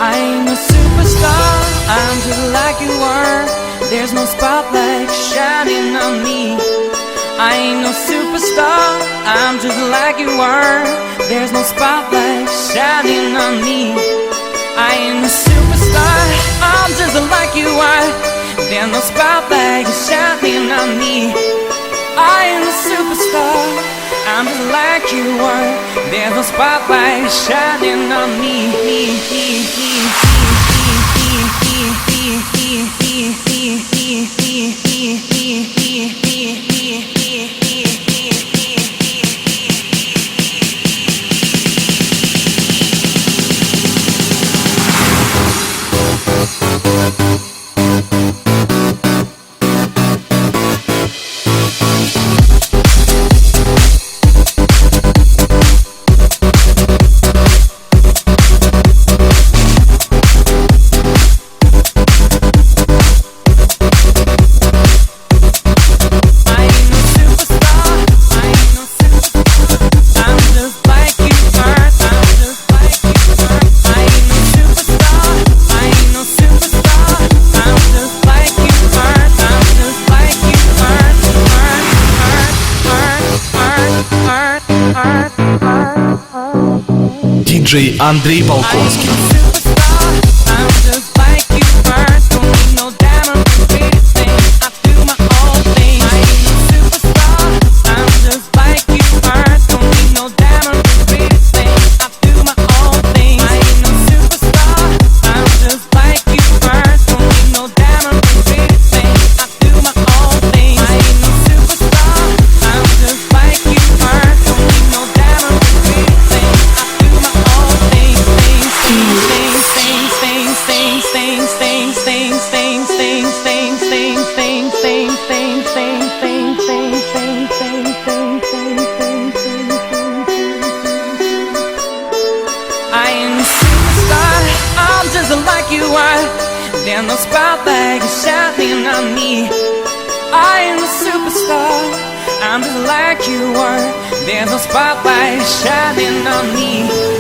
I ain't no superstar, I'm just like you are. There's no spotlight shining on me. I ain't no superstar, I'm just like you are. There's no spotlight shining on me. I ain't no superstar, I'm just like you are. There's no spotlight shining on me. I ain't no superstar, I'm just like you are. There's no spotlight shining on me. Диджей Андрей Полконский. There's no spotlight shining on me. I ain't a superstar, I'm just like you are. There's no spotlight shining on me.